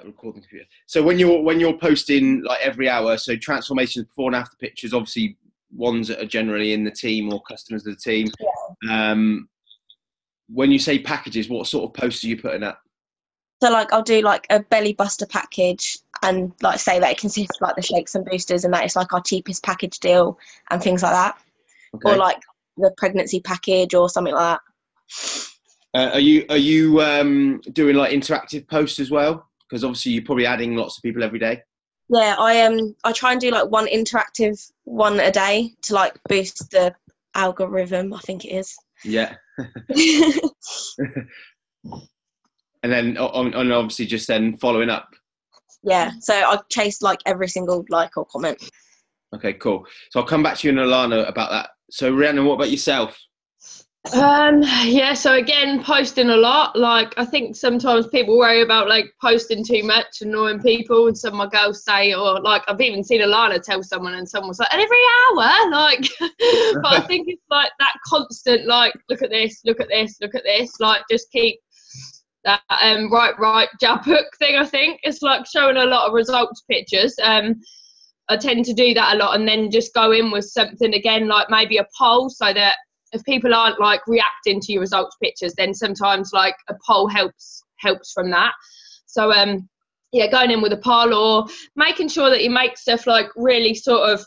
recording computer. So when you're posting like every hour, so transformations, before and after pictures, obviously ones that are generally in the team or customers of the team. When you say packages, what sort of posts are you putting up? So like I'll do like a belly buster package and like say that it consists of like the shakes and boosters and that it's like our cheapest package deal and things like that. Okay. Or like the pregnancy package or something like Are that. you doing like interactive posts as well? Because obviously you're probably adding lots of people every day. Yeah, I try and do like one interactive one a day to like boost the algorithm, I think it is. Yeah. And then on obviously just then following up. Yeah, so I chase like every single like or comment. Okay, cool. So I'll come back to you and Alana about that. So Rhiannon, what about yourself? Yeah, so again, posting a lot. Like I think sometimes people worry about like posting too much, annoying people, and some of my girls say, or like I've even seen Alana tell someone and someone's like, every hour, like but I think it's like that constant like look at this, look at this, look at this, like just keep that right jab hook thing. I think it's like showing a lot of results pictures. I tend to do that a lot and then just go in with something again, like maybe a poll, so that if people aren't like reacting to your results pictures, then sometimes like a poll helps from that. So yeah, going in with a poll or making sure that you make stuff like really sort of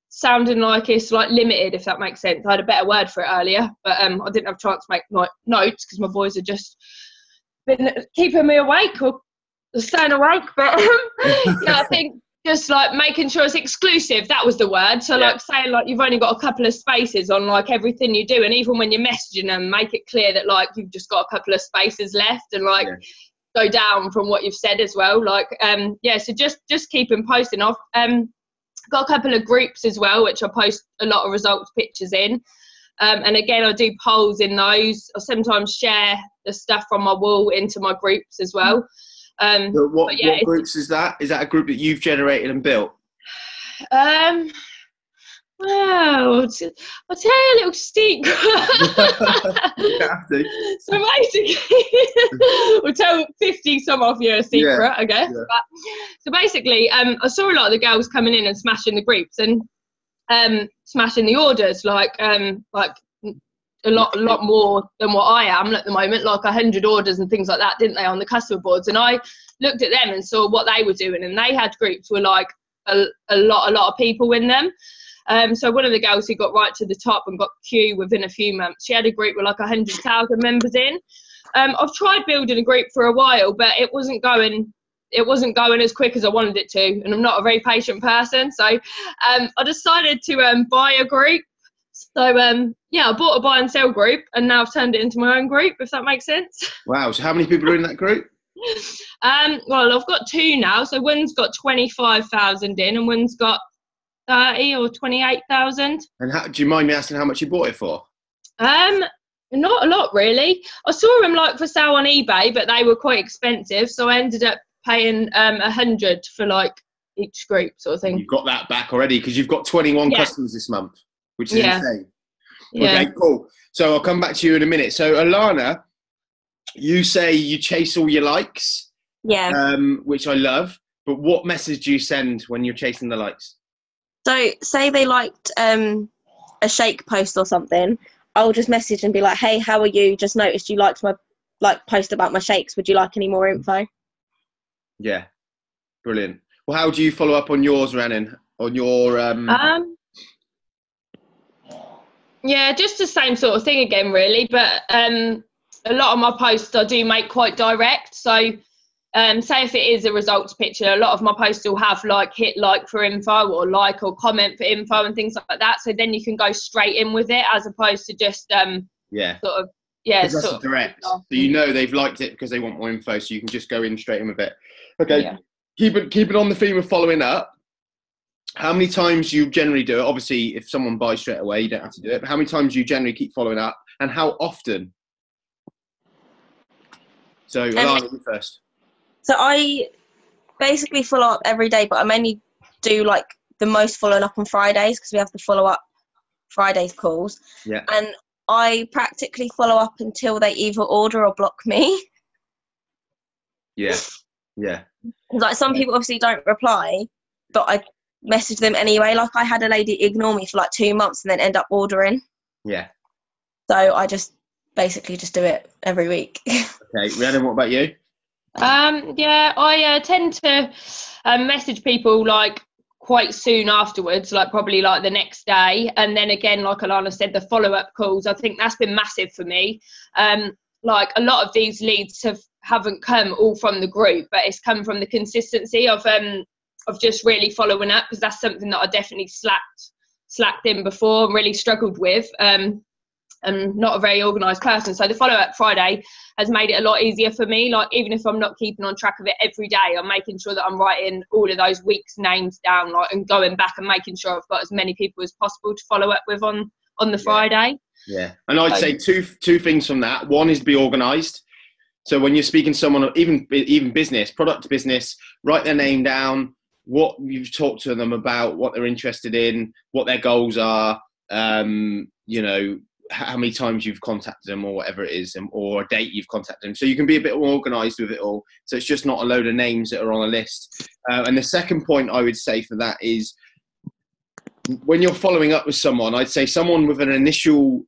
sounding like it's like limited, if that makes sense. I had a better word for it earlier, but I didn't have a chance to make like notes because my boys have just been keeping me awake or staying awake. But yeah, I think just like making sure it's exclusive, that was the word. So like saying like you've only got a couple of spaces on like everything you do, and even when you're messaging them, make it clear that like you've just got a couple of spaces left, and like go down from what you've said as well. Like yeah, so just keep them posting off. Got a couple of groups as well which I post a lot of results pictures in, and again I do polls in those. I sometimes share the stuff from my wall into my groups as well. What groups is that? Is that a group that you've generated and built? Well, I'll tell you a little secret. You have to. So basically, we'll tell 50 some of you a secret, I guess. Yeah. But, so basically, I saw a lot of the girls coming in and smashing the groups and smashing the orders, like a lot more than what I am at the moment, like 100 orders and things like that, didn't they, on the customer boards? And I looked at them and saw what they were doing, and they had groups with like a lot of people in them. So one of the girls who got right to the top and got Q within a few months, she had a group with like 100,000 members in. I've tried building a group for a while, but it wasn't going as quick as I wanted it to, and I'm not a very patient person, so I decided to buy a group. So yeah, I bought a buy and sell group, and now I've turned it into my own group, if that makes sense. Wow, so how many people are in that group? Well, I've got two now, so one's got 25,000 in and one's got 30 or 28,000. And do you mind me asking how much you bought it for? Not a lot really. I saw them like for sale on eBay, but they were quite expensive, so I ended up paying 100 for like each group sort of thing. You've got that back already because you've got 21 customers this month, which is insane. Yeah. Okay, cool. So I'll come back to you in a minute. So Alana, you say you chase all your likes, which I love. But what message do you send when you're chasing the likes? So say they liked a shake post or something, I'll just message and be like, hey, how are you? Just noticed you liked my post about my shakes. Would you like any more info? Yeah, brilliant. Well, how do you follow up on yours, Rhiannon? On your yeah, just the same sort of thing again, really. But a lot of my posts I do make quite direct. So say if it is a results picture, a lot of my posts will have like hit like for info or like or comment for info and things like that. So then you can go straight in with it as opposed to just that's direct. So you know they've liked it because they want more info, so you can just go in straight in with it. Okay, keep it on the theme of following up. How many times you generally do it? Obviously, if someone buys straight away, you don't have to do it. But how many times you generally keep following up, and how often? So, Alana, you first. So I basically follow up every day, but I mainly do like the most following up on Fridays because we have the follow up Fridays calls. Yeah. And I practically follow up until they either order or block me. Yeah. Yeah. Like some people obviously don't reply, but I message them anyway. Like I had a lady ignore me for like 2 months and then end up ordering. Yeah. So I just basically just do it every week. Okay, Rhiannon, what about you? Yeah, I tend to message people like quite soon afterwards, like probably like the next day, and then again, like Alana said, the follow-up calls. I think that's been massive for me. Like a lot of these leads haven't come all from the group, but it's come from the consistency of just really following up, because that's something that I definitely slacked in before and really struggled with. I'm not a very organised person, so the follow-up Friday has made it a lot easier for me. Like even if I'm not keeping on track of it every day, I'm making sure that I'm writing all of those weeks' names down, like, and going back and making sure I've got as many people as possible to follow up with on the Friday. Yeah, and I'd say two things from that. One is be organised. So when you're speaking to someone, even business, product business, write their name down, what you've talked to them about, what they're interested in, what their goals are, you know, how many times you've contacted them or whatever it is, or a date you've contacted them. So you can be a bit more organised with it all. So it's just not a load of names that are on a list. And the second point I would say for that is when you're following up with someone, I'd say someone with an initial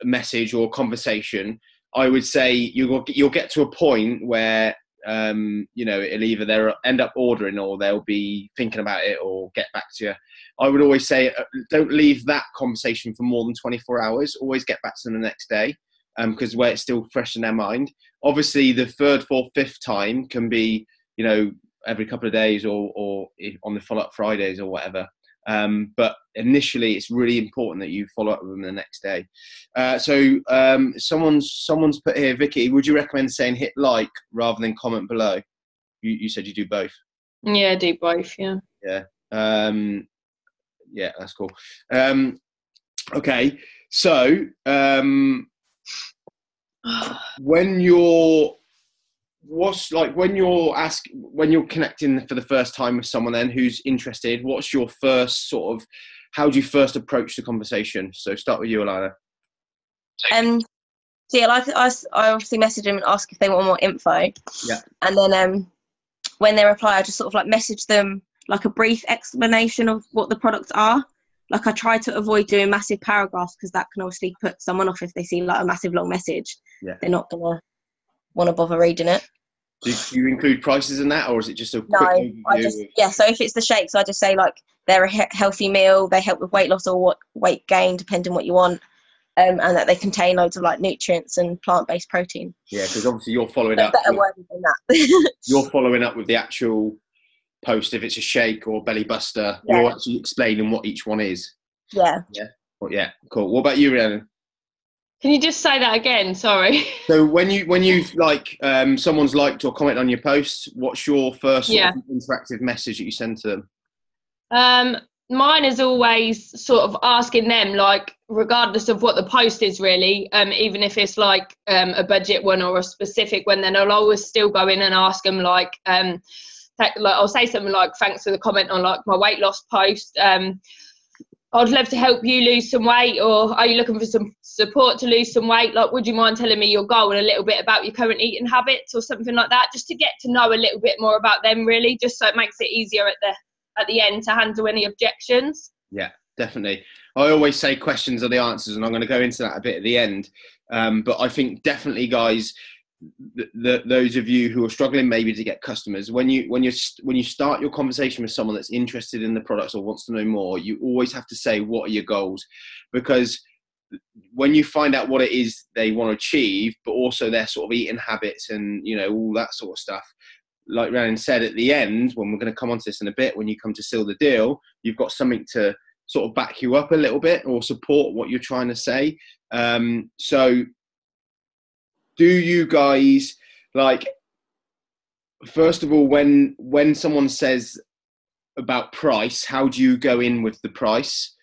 message or conversation, I would say you'll get to a point where you know, it'll either they'll end up ordering or they'll be thinking about it or get back to you. I would always say don't leave that conversation for more than 24 hours. Always get back to them the next day, because where it's still fresh in their mind. Obviously, the third, fourth, fifth time can be, you know, every couple of days or on the follow-up Fridays or whatever. But initially, it's really important that you follow up with them the next day. So someone's put here, Vicky, would you recommend saying hit like rather than comment below? You said you do both. Yeah, I do both. Yeah. Yeah. Yeah, that's cool. Okay, so when you're connecting for the first time with someone then who's interested, what's your first sort of, how do you first approach the conversation? So start with you, Alana. So yeah, like I obviously message them and ask if they want more info. Yeah. And then when they reply, I just sort of like message them like a brief explanation of what the products are. Like I try to avoid doing massive paragraphs because that can obviously put someone off if they see like a massive long message. Yeah. They're not gonna want to bother reading it. Do you include prices in that, or is it just a quick overview? So if it's the shakes, I just say like they're a healthy meal, they help with weight loss or weight gain, depending what you want, and that they contain loads of like nutrients and plant-based protein. Yeah, because obviously you're following up. Better wording than that. You're following up with the actual post. If it's a shake or belly buster, you're actually explaining what each one is. Yeah. Yeah. Well, yeah. Cool. What about you, Rhiannon? Can you just say that again? Sorry. So when you've like someone's liked or commented on your post, what's your first sort of interactive message that you send to them? Mine is always sort of asking them, like, regardless of what the post is really, even if it's like a budget one or a specific one, then I'll always still go in and ask them like I'll say something like, thanks for the comment on like my weight loss post. I'd love to help you lose some weight, or are you looking for some support to lose some weight? Like, would you mind telling me your goal and a little bit about your current eating habits or something like that? Just to get to know a little bit more about them, really, just so it makes it easier at the end to handle any objections. Yeah, definitely. I always say questions are the answers, and I'm going to go into that a bit at the end. But I think definitely, guys, those of you who are struggling maybe to get customers, when you start your conversation with someone that's interested in the products or wants to know more, you always have to say, what are your goals? Because when you find out what it is they want to achieve, but also their sort of eating habits and, you know, all that sort of stuff, like Rhiannon said at the end, when we're going to come onto this in a bit, when you come to seal the deal, you've got something to sort of back you up a little bit or support what you're trying to say. So do you guys, like, first of all, when someone says about price, how do you go in with the price?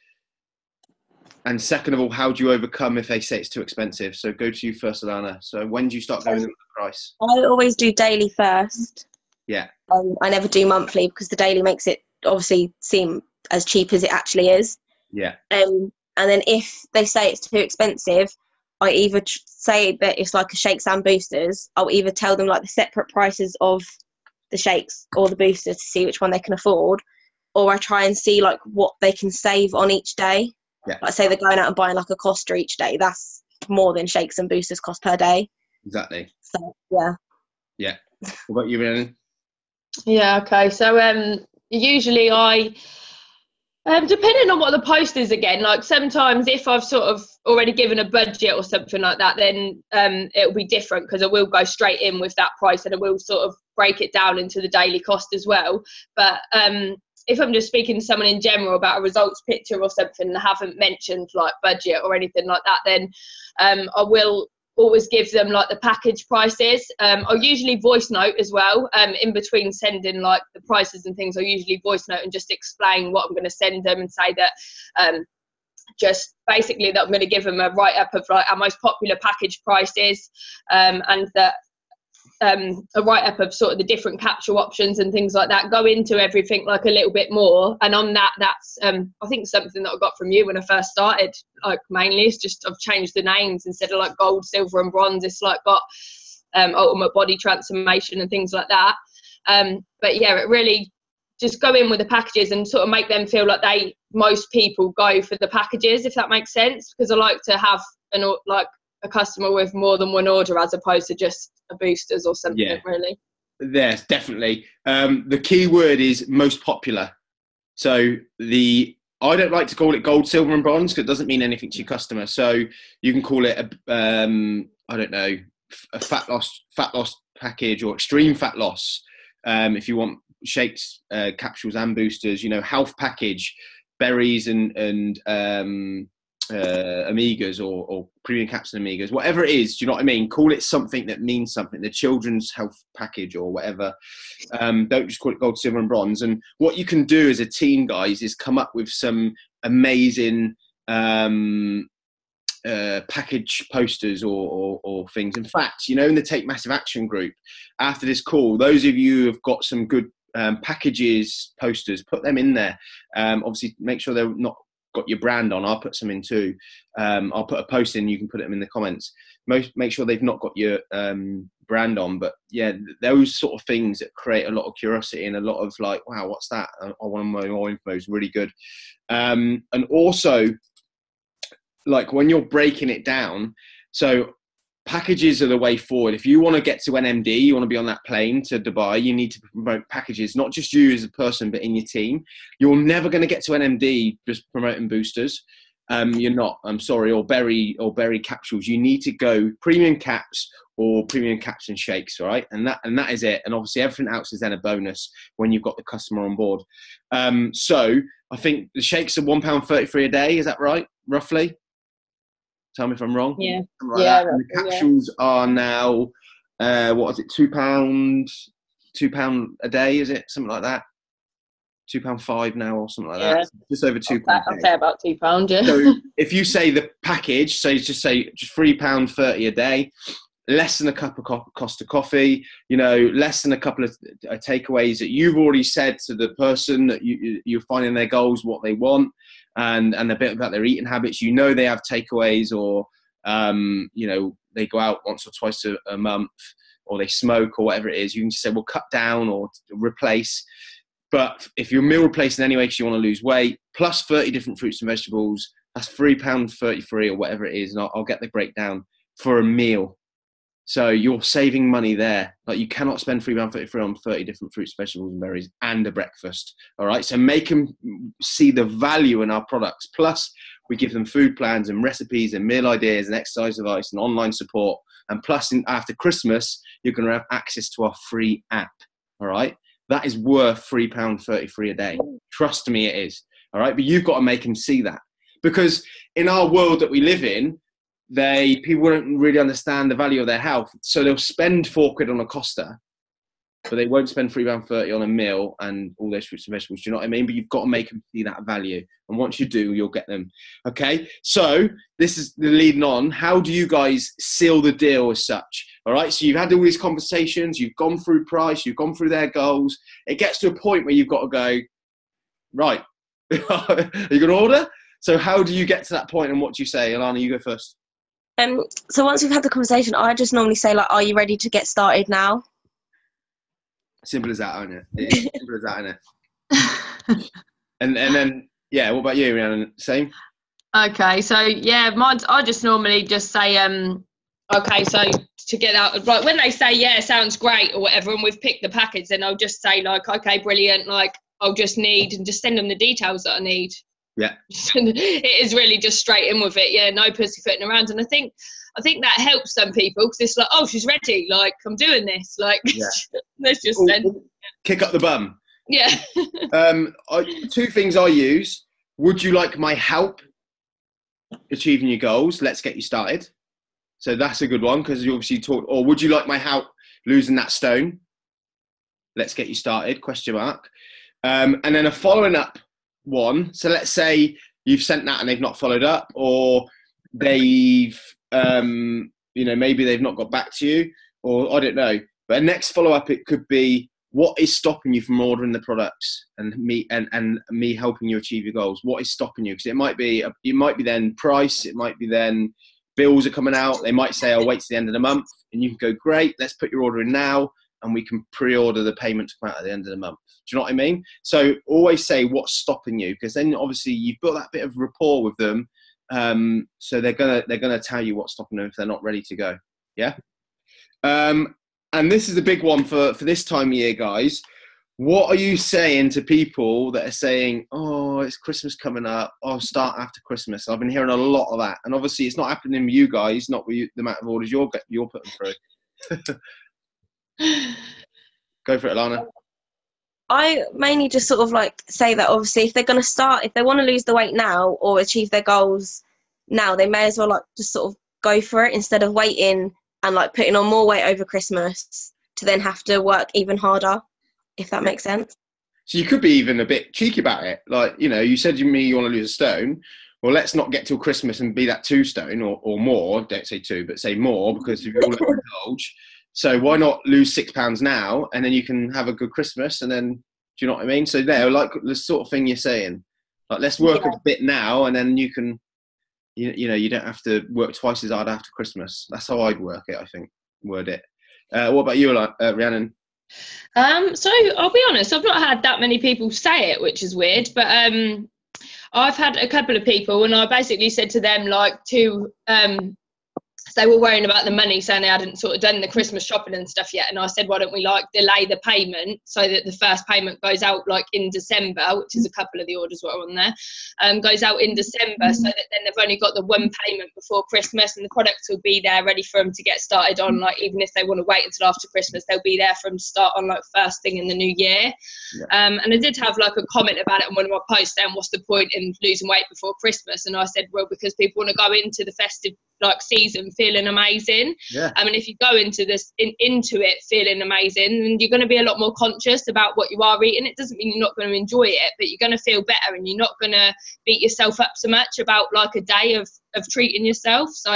And second of all, how do you overcome if they say it's too expensive? So go to you first, Alana. So when do you start going with the price? I always do daily first. Yeah. I never do monthly because the daily makes it obviously seem as cheap as it actually is. Yeah. And then if they say it's too expensive, I either say that it's like a shakes and boosters. I'll either tell them like the separate prices of the shakes or the boosters to see which one they can afford, or I try and see like what they can save on each day. Yeah. Like say they're going out and buying like a Costa each day. That's more than shakes and boosters cost per day. Exactly. So yeah. Yeah. What about you, Rhiannon? Yeah. Okay. So usually I. Depending on what the post is again, like sometimes if I've sort of already given a budget or something like that, then it'll be different because I will go straight in with that price and I will sort of break it down into the daily cost as well. But if I'm just speaking to someone in general about a results picture or something and I haven't mentioned like budget or anything like that, then I will always give them like the package prices. I'll usually voice note as well. In between sending like the prices and things, I'll usually voice note and just explain what I'm going to send them and say that just basically that I'm going to give them a write-up of like our most popular package prices, and that a write-up of sort of the different capsule options and things like that, go into everything like a little bit more. And on that's I think something that I got from you when I first started, like mainly it's just I've changed the names. Instead of like gold, silver and bronze, it's like got ultimate body transformation and things like that. But yeah, it really just go in with the packages and sort of make them feel like most people go for the packages, if that makes sense, because I like to have a customer with more than one order as opposed to just a boosters or something. Really. Yes, definitely. The key word is most popular. So I don't like to call it gold, silver and bronze because it doesn't mean anything to your customer. So you can call it I don't know, a fat loss package or extreme fat loss. If you want shakes, capsules and boosters, health package, berries and omegas or premium capsule omegas, whatever it is, do you know what I mean? Call it something that means something, the children's health package or whatever. Don't just call it gold, silver and bronze. And what you can do as a team, guys, is come up with some amazing package posters or things. In fact, in the Take Massive Action group, after this call, those of you who have got some good packages, posters, put them in there. Obviously make sure they're not got your brand on. I'll put some in too. I'll put a post in, you can put them in the comments. Make sure they've not got your brand on, but yeah, those sort of things that create a lot of curiosity and a lot of like, wow, what's that? I want to know more info. Is really good. And also, like when you're breaking it down, so packages are the way forward. If you want to get to NMD, you want to be on that plane to Dubai, you need to promote packages, not just you as a person, but in your team. You're never going to get to NMD just promoting boosters. You're not, I'm sorry, or berry capsules. You need to go premium caps or premium caps and shakes, all right? And that is it. And obviously everything else is then a bonus when you've got the customer on board. So I think the shakes are £1.33 a day. Is that right? Roughly? Tell me if I'm wrong. Yeah. And the capsules are now, what is it? £2 a day, is it? Something like that. £2.5 now or something like that. Just over £2. I'll say about £2, yeah. So if you say the package, so you just say just £3.30 a day, less than a cup of Costa coffee, less than a couple of takeaways that you've already said to the person that you're finding their goals, what they want, and a bit about their eating habits. They have takeaways or, they go out once or twice a month or they smoke or whatever it is. You can just say, well, cut down or replace. But if you're meal replacing anyway because you want to lose weight, plus 30 different fruits and vegetables, that's £3.33 or whatever it is. And I'll get the breakdown for a meal. So you're saving money there. Like you cannot spend £3.33 on 30 different fruits, vegetables and berries and a breakfast. All right. So make them see the value in our products. Plus we give them food plans and recipes and meal ideas and exercise advice and online support. And plus after Christmas, you're going to have access to our free app. All right. That is worth £3.33 a day. Trust me, it is. All right. But you've got to make them see that, because in our world that we live in, people don't really understand the value of their health. So they'll spend £4 on a Costa, but they won't spend £3.30 on a meal and all those fruits and vegetables. Do you know what I mean? But you've got to make them see that value. And once you do, you'll get them. Okay. So this is the leading on. How do you guys seal the deal as such? All right. So you've had all these conversations, you've gone through price, you've gone through their goals. It gets to a point where you've got to go, right, are you going to order? So how do you get to that point and what do you say? Alana, you go first. So once we've had the conversation, I just normally say like, "Are you ready to get started now?" Simple as that, isn't it? It's simple as that, isn't it? And then, yeah. What about you, Rhiannon? Same. Okay, so yeah, I just normally just say, okay, so to get out, like when they say, yeah, sounds great or whatever, and we've picked the package, then I'll just say like, okay, brilliant, like I'll just need, and just send them the details that I need. Yeah. It is really just straight in with it. Yeah, no pussyfooting around. And I think that helps some people because it's like, oh, she's ready. Like, I'm doing this. Like, yeah. Let's just kick up the bum. Yeah. Two things I use. Would you like my help achieving your goals? Let's get you started. So that's a good one because you obviously talked. Or would you like my help losing that stone? Let's get you started. ? And then a following up one. So let's say you've sent that and they've not followed up, or they've, maybe they've not got back to you, or I don't know. But a next follow up, it could be, what is stopping you from ordering the products and me helping you achieve your goals? What is stopping you? Because it might be then price. It might be then bills are coming out. They might say, I'll wait to the end of the month, and you can go, great, let's put your order in now, and we can pre-order the payment to come out at the end of the month. Do you know what I mean? So always say what's stopping you, because then obviously you've built that bit of rapport with them. So they're gonna tell you what's stopping them if they're not ready to go. Yeah. And this is a big one for this time of year, guys. What are you saying to people that are saying, oh, it's Christmas coming up, I'll start after Christmas? I've been hearing a lot of that. And obviously it's not happening with you guys, not with you, the amount of orders you're putting through. Go for it, Alana. I mainly just sort of like say that obviously if they're going to start, if they want to lose the weight now or achieve their goals now, they may as well like just sort of go for it instead of waiting and like putting on more weight over Christmas to then have to work even harder, if that makes sense. So you could be even a bit cheeky about it. Like, you said to me you want to lose a stone. Well, let's not get till Christmas and be that 2 stone or more. Don't say 2, but say more, because if you're all indulge. So why not lose £6 now, and then you can have a good Christmas, and then, do you know what I mean? So there, like the sort of thing you're saying, like let's work a bit now, and then you can, you don't have to work twice as hard after Christmas. That's how I'd work it, I think, word it. What about you, Rhiannon? So I'll be honest, I've not had that many people say it, which is weird, but I've had a couple of people, and I basically said to them they were worrying about the money, saying they hadn't sort of done the Christmas shopping and stuff yet. And I said, why don't we like delay the payment so that the first payment goes out like in December, which is a couple of the orders were on there, goes out in December, so that then they've only got the one payment before Christmas, and the products will be there ready for them to get started on. Like, even if they want to wait until after Christmas, they'll be there for them to start on like first thing in the new year. Yeah. And I did have like a comment about it on one of my posts saying, what's the point in losing weight before Christmas? And I said, well, because people want to go into the festive like season feeling amazing. Yeah. I mean, if you go into it feeling amazing, then you're going to be a lot more conscious about what you are eating. It doesn't mean you're not going to enjoy it, but you're going to feel better, and you're not going to beat yourself up so much about like a day of treating yourself. So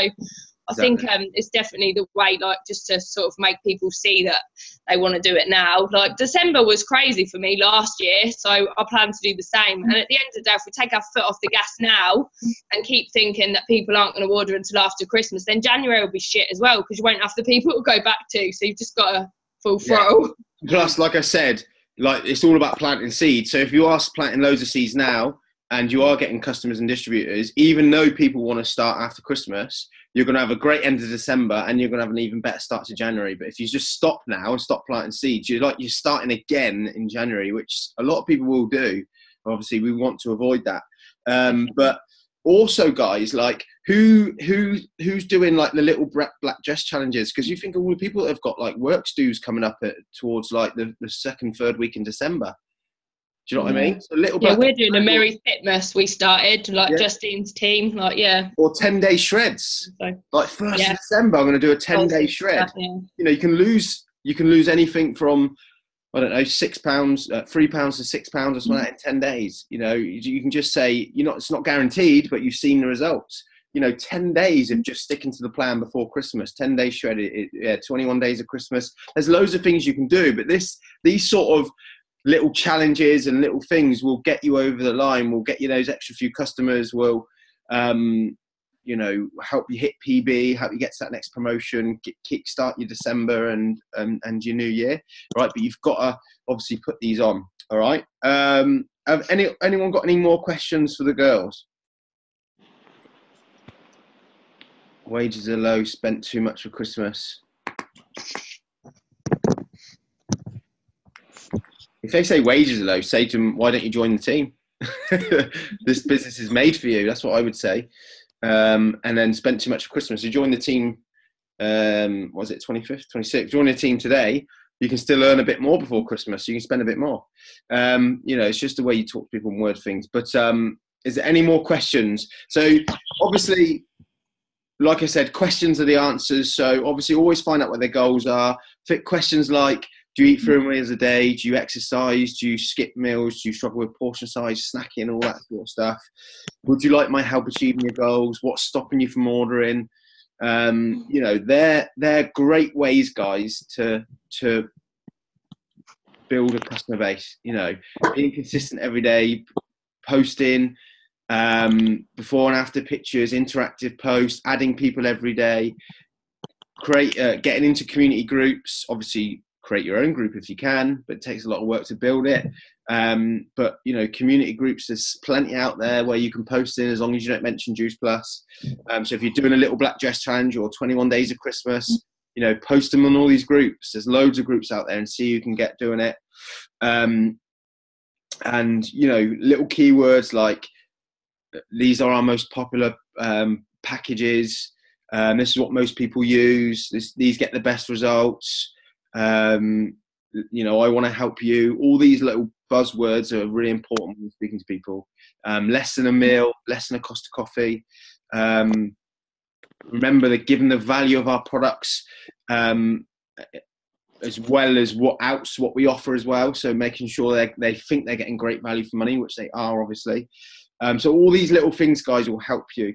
I think it's definitely the way, like, just to sort of make people see that they want to do it now. Like, December was crazy for me last year, so I plan to do the same. And at the end of the day, if we take our foot off the gas now and keep thinking that people aren't going to order until after Christmas, then January will be shit as well, because you won't have the people to go back to. So you've just got to full throttle. Plus, like I said, like, it's all about planting seeds. So if you are planting loads of seeds now, and you are getting customers and distributors, even though people want to start after Christmas, you're going to have a great end of December, and you're going to have an even better start to January. But if you just stop now and stop planting seeds, you're starting again in January, which a lot of people will do. Obviously, we want to avoid that. But also, guys, like, who's doing like the little black dress challenges? Because you think of all the people that have got like work dues coming up towards like the second, third week in December. Do you know what I mean? So we're doing a Merry Fitmas. We started like Justine's team, like or 10-day shreds. So, like 1st of December, I'm going to do a 10-day shred. You can lose anything from, I don't know, £6, £3 to £6 or something like that in 10 days. You can just say, it's not guaranteed, but you've seen the results. 10 days of just sticking to the plan before Christmas, 10 days shredded, 21 days of Christmas. There's loads of things you can do, but these sort of little challenges and little things will get you over the line, will get you those extra few customers, will you know, help you hit PB, help you get to that next promotion, kickstart your December and your new year, right? But you've got to obviously put these on, all right? Have anyone got any more questions for the girls? Wages are low, spent too much for Christmas. If they say wages are low, say to them, why don't you join the team? This business is made for you. That's what I would say. And then spent too much for Christmas. You join the team, was it 25th, 26th? Join the team today, you can still earn a bit more before Christmas. You can spend a bit more. You know, it's just the way you talk to people and word things. But is there any more questions? So obviously, like I said, questions are the answers. So obviously always find out what their goals are. Fit questions like, do you eat 3 meals a day? Do you exercise? Do you skip meals? Do you struggle with portion size, snacking, all that sort of stuff? Would you like my help achieving your goals? What's stopping you from ordering? You know, they're great ways, guys, to build a customer base. You know, being consistent every day, posting before and after pictures, interactive posts, adding people every day, getting into community groups. Obviously, create your own group if you can, but it takes a lot of work to build it. But you know, community groups, there's plenty out there where you can post in, as long as you don't mention Juice Plus. So if you're doing a little black dress challenge or 21 days of Christmas, you know, post them on all these groups. There's loads of groups out there, and see who you can get doing it. And you know, little keywords like, these are our most popular packages. This is what most people use. These get the best results. You know, I want to help you. All these little buzzwords are really important when speaking to people. Less than a meal, less than a cost of coffee. Remember that given the value of our products, as well as what we offer as well. So making sure they think they're getting great value for money, which they are, obviously. So all these little things, guys, will help you.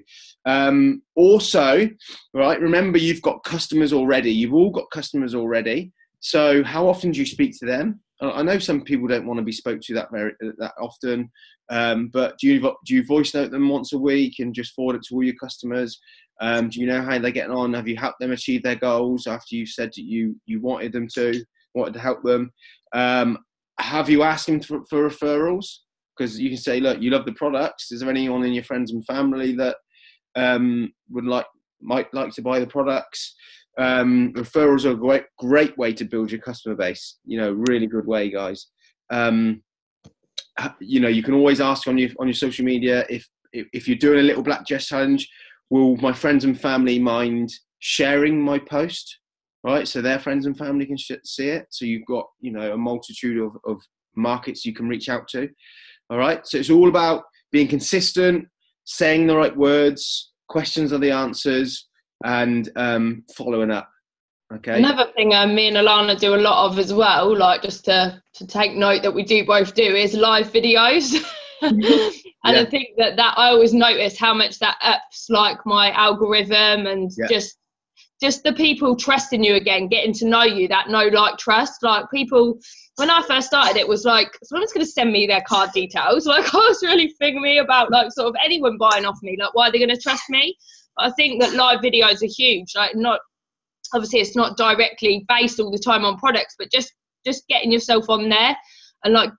Also, right, remember you've got customers already. You've all got customers already. So how often do you speak to them? I know some people don't want to be spoke to that often, but do you voice note them once a week and just forward it to all your customers? Do you know how they're getting on? Have you helped them achieve their goals after you said that you wanted to help them? Have you asked them for referrals? Because you can say, look, you love the products. Is there anyone in your friends and family that might like to buy the products? Referrals are a great way to build your customer base. You know, really good way, guys. You know, you can always ask on your social media, if you're doing a little black dress challenge, will my friends and family mind sharing my post? Right, so their friends and family can see it. So you've got, you know, a multitude of markets you can reach out to. All right, so it's all about being consistent, saying the right words, questions are the answers, and following up. Okay. Another thing me and Alana do a lot of as well, like just to take note that we do both do, is live videos. And yeah. I think that I always notice how much that ups like my algorithm, and just the people trusting you again, getting to know you, that know, like, trust. Like, people, when I first started, it was like, someone's going to send me their card details. Like, I was really thinking about, like, sort of anyone buying off me, like, why are they going to trust me? But I think that live videos are huge. Like, not, obviously it's not directly based all the time on products, but just getting yourself on there and, like,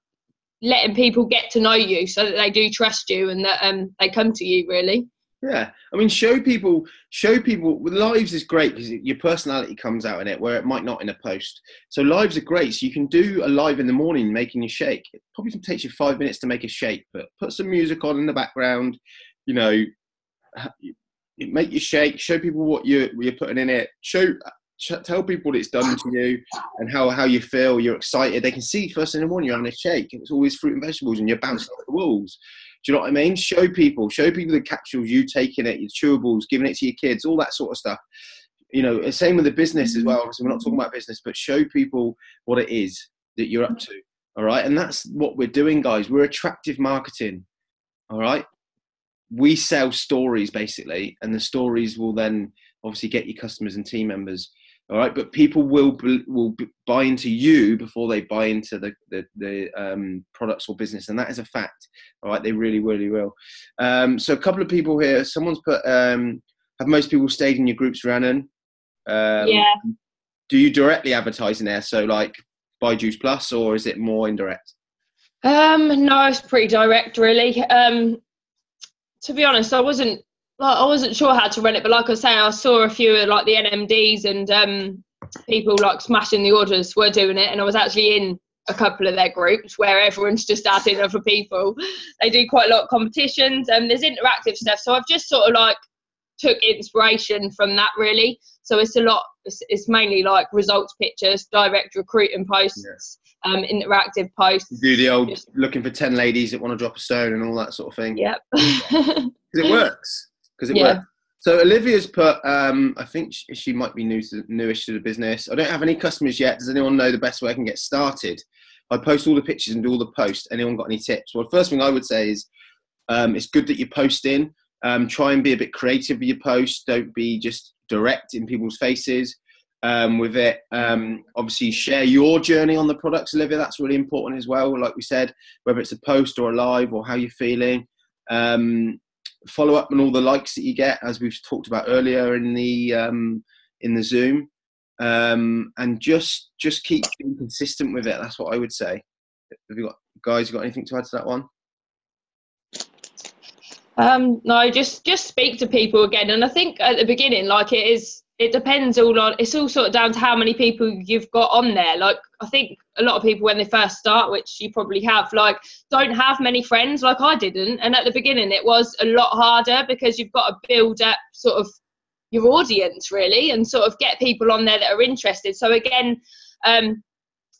letting people get to know you so that they do trust you and that they come to you, really. Yeah, I mean, show people. Lives is great because your personality comes out in it, where it might not in a post. So lives are great. So you can do a live in the morning making a shake. It probably takes you 5 minutes to make a shake, but put some music on in the background. You know, make your shake. Show people what you're putting in it. Tell people what it's done to you and how you feel. You're excited. They can see first thing in the morning you're having a shake, and it's always fruit and vegetables, and you're bouncing off the walls. Do you know what I mean? Show people the capsules, you taking it, your chewables, giving it to your kids, all that sort of stuff. You know, same with the business as well. Obviously, we're not talking about business, but show people what it is that you're up to. All right. And that's what we're doing, guys. We're attractive marketing. All right. We sell stories basically, and the stories will then obviously get your customers and team members. All right, but people will buy into you before they buy into the products or business, and that is a fact. All right, they really, really will. So a couple of people here. Someone's put, have most people stayed in your groups, Rhiannon? Yeah. Do you directly advertise in there? So like Buy Juice Plus, or is it more indirect? No, it's pretty direct, really. To be honest, I wasn't sure how to run it, but like I say, I saw a few of like the NMDs and people like smashing the orders were doing it, and I was actually in a couple of their groups where everyone's just adding other people. They do quite a lot of competitions, and there's interactive stuff. So I've just sort of like took inspiration from that, really. So it's mainly like results pictures, direct recruiting posts, interactive posts. You do the old looking for 10 ladies that want to drop a stone and all that sort of thing. Yep. Because it works. Works. So Olivia's put, I think she might be newish to the business. I don't have any customers yet. Does anyone know the best way I can get started? I post all the pictures and do all the posts. Anyone got any tips? Well, the first thing I would say is it's good that you post in. Try and be a bit creative with your posts. Don't be just direct in people's faces with it. Obviously, share your journey on the products, Olivia. That's really important as well. Like we said, whether it's a post or a live or how you're feeling. Follow up on all the likes that you get, as we've talked about earlier in the Zoom, and just keep being consistent with it. That's what I would say. Have you got anything to add to that one? No, just speak to people again. And I think at the beginning, like it depends it's all sort of down to how many people you've got on there. Like, I think a lot of people when they first start, which you probably have, like, don't have many friends, like I didn't. And at the beginning it was a lot harder because you've got to build up sort of your audience, really, and sort of get people on there that are interested. So again,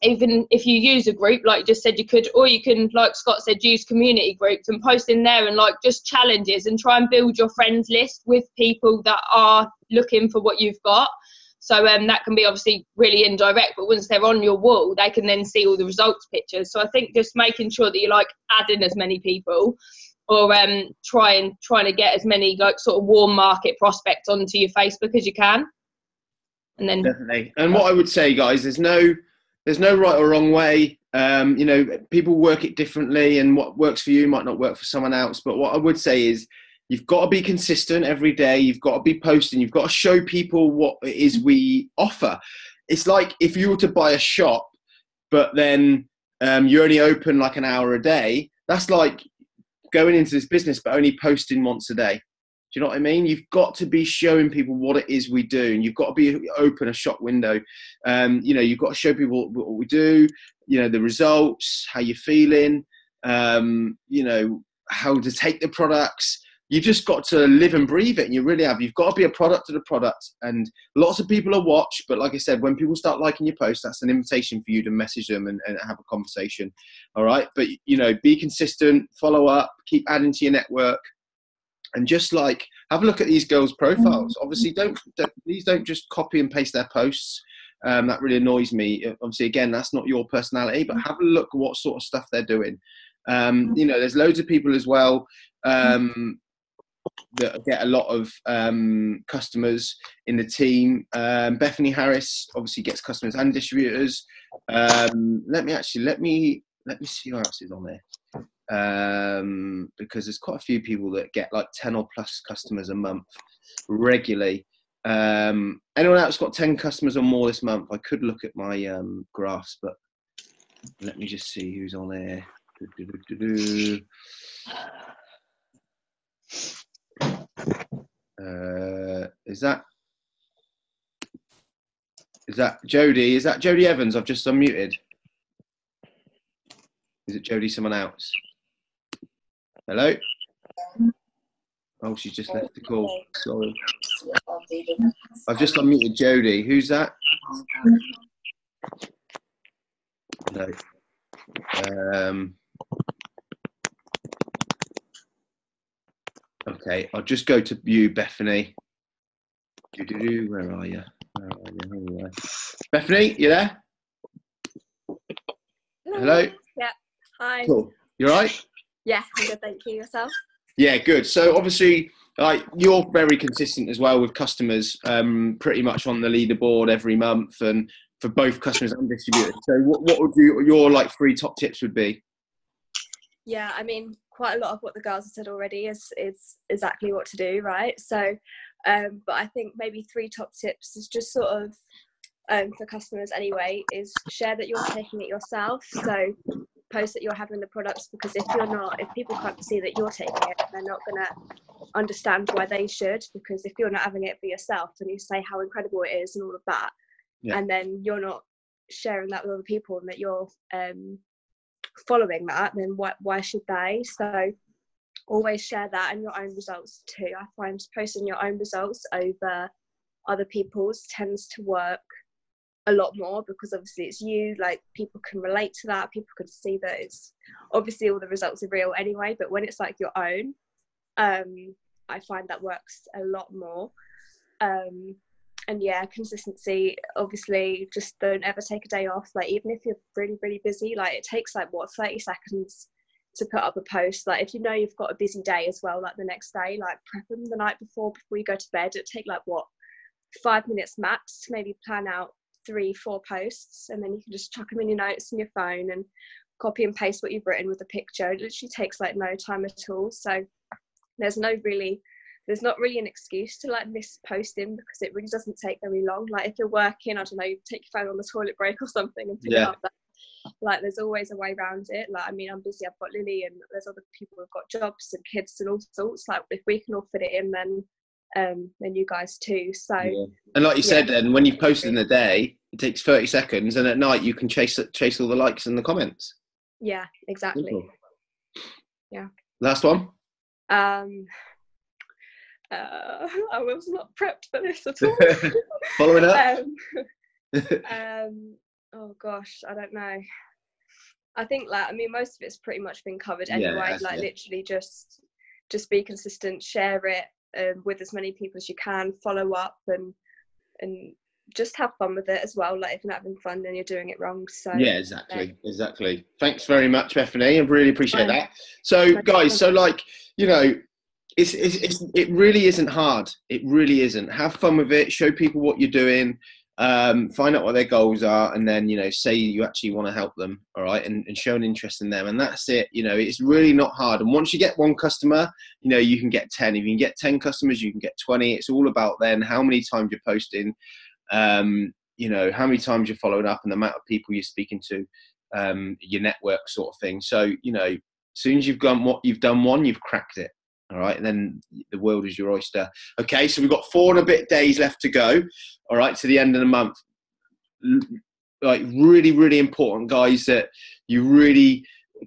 even if you use a group, like you just said, you could, or you can, like Scott said, use community groups and post in there and like just challenges and try and build your friends list with people that are looking for what you've got. So that can be obviously really indirect, but once they're on your wall, they can then see all the results pictures. So I think just making sure that you like add in as many people, or trying to get as many like sort of warm market prospects onto your Facebook as you can. And then definitely. And what I would say, guys, there's no right or wrong way. People work it differently, and what works for you might not work for someone else. But what I would say is you've got to be consistent every day. You've got to be posting. You've got to show people what it is we offer. It's like if you were to buy a shop, but then you only open like an hour a day. That's like going into this business, but only posting once a day. Do you know what I mean? You've got to be showing people what it is we do, and you've got to be open a shop window. You've got to show people what we do, the results, how you're feeling, how to take the products. You've just got to live and breathe it, and you really have. You've got to be a product of the product, and lots of people are watched. But like I said, when people start liking your post, that's an invitation for you to message them and have a conversation. All right, but be consistent, follow up, keep adding to your network. And just like have a look at these girls' profiles. Obviously, please don't just copy and paste their posts. That really annoys me. Obviously, again, that's not your personality, but have a look at what sort of stuff they're doing. There's loads of people as well that get a lot of customers in the team. Bethany Harris obviously gets customers and distributors. Let me see who else is on there. Because there's quite a few people that get like 10 or plus customers a month regularly. Anyone else got 10 customers or more this month? I could look at my graphs, but let me just see who's on there. Is that Jodie? Is that Jodie Evans? I've just unmuted. Is it Jodie someone else? Hello? Oh, she's just left the call. Sorry. I've just unmuted Jodie. Who's that? No. Okay, I'll just go to you, Bethany. Where are you? Bethany, you there? Hello? Yeah. Hi. Cool. You all right? Yeah, I'm good, thank you. Yourself? Yeah, good. So obviously like you're very consistent as well with customers, pretty much on the leaderboard every month, and for both customers and distributors. So what would your like 3 top tips would be? Yeah, I mean, quite a lot of what the girls have said already is exactly what to do, right? So, but I think maybe 3 top tips is just sort of for customers anyway, is share that you're taking it yourself. So post that you're having the products, because if you're not, if people can't see that you're taking it, they're not going to understand why they should, because if you're not having it for yourself and you say how incredible it is and all of that, and then you're not sharing that with other people and that you're following that, then why should they? So always share that, and your own results too. I find posting your own results over other people's tends to work a lot more, because obviously it's you, like people can relate to that, people can see that it's obviously all the results are real anyway, but when it's like your own, I find that works a lot more. And yeah, consistency, obviously just don't ever take a day off. Like even if you're really, really busy, like it takes like 30 seconds to put up a post. Like if you know you've got a busy day as well, like the next day, like prep them the night before you go to bed. It'd take like 5 minutes max to maybe plan out 3-4 posts, and then you can just chuck them in your notes on your phone and copy and paste what you've written with the picture. It literally takes like no time at all. So there's not really an excuse to like miss posting, because it really doesn't take very long. Like if you're working, I don't know, you take your phone on the toilet break or something and pick it up. Like there's always a way around it. Like I mean, I'm busy, I've got Lily, and there's other people who've got jobs and kids and all sorts. Like if we can all fit it in, then you guys too. So and like you said, then when you've posted in a day, it takes 30 seconds, and at night you can chase all the likes and the comments. Yeah, exactly. Simple. Yeah. Last one. I was not prepped for this at all. Following up. Oh gosh, I don't know. I think most of it's pretty much been covered anyway. Literally just be consistent, share it with as many people as you can, follow up, and just have fun with it as well. Like if you're not having fun, then you're doing it wrong. So yeah, exactly. Thanks very much, Bethany. I really appreciate that. So guys, so like, you know, it really isn't hard. It really isn't. Have fun with it. Show people what you're doing. Find out what their goals are, and then, you know, say you actually want to help them. All right, and show an interest in them, and that's it. You know, it's really not hard. And once you get 1 customer, you know, you can get 10. If you can get 10 customers, you can get 20. It's all about then how many times you're posting, you know, how many times you're following up, and the amount of people you're speaking to, your network sort of thing. So, you know, as soon as you've done one, you've cracked it. All right, and then the world is your oyster. Okay, so we've got 4 and a bit days left to go. All right, to the end of the month. Like really, really important, guys, that you really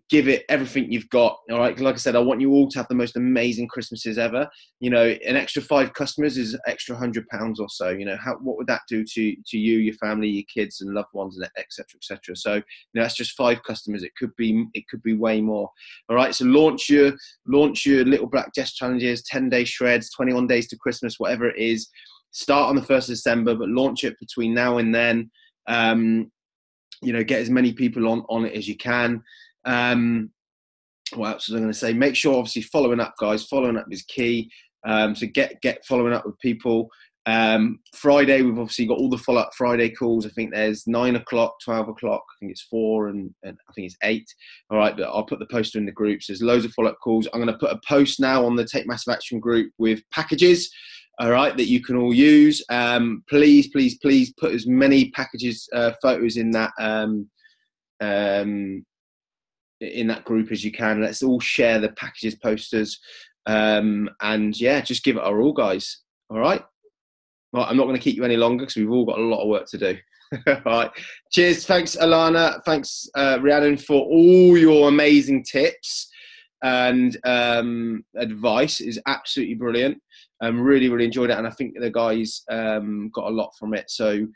give it everything you've got. All right, like I said, I want you all to have the most amazing Christmases ever. You know, an extra 5 customers is extra £100 or so. You know, what would that do to you, your family, your kids and loved ones, and etc. etc. So, you know, that's just 5 customers. It could be way more. All right, so launch your little black desk challenges, 10-day shreds, 21 days to Christmas, whatever it is. Start on the 1st of December, but launch it between now and then. You know, get as many people on it as you can. What else was I going to say? Make sure, obviously, following up, guys. Following up is key. So get following up with people. Friday, we've obviously got all the follow-up Friday calls. I think there's 9 o'clock, 12 o'clock. I think it's 4 and I think it's 8. All right, but I'll put the poster in the groups. There's loads of follow-up calls. I'm going to put a post now on the Take Massive Action group with packages, all right, that you can all use. Please put as many packages, photos in that group as you can. Let's all share the packages, posters, and yeah, just give it our all, guys. All right. Well, I'm not going to keep you any longer because we've all got a lot of work to do. All right. Cheers. Thanks, Alana. Thanks, Rhiannon, for all your amazing tips and advice. Is absolutely brilliant. Really, really enjoyed it, and I think the guys got a lot from it. So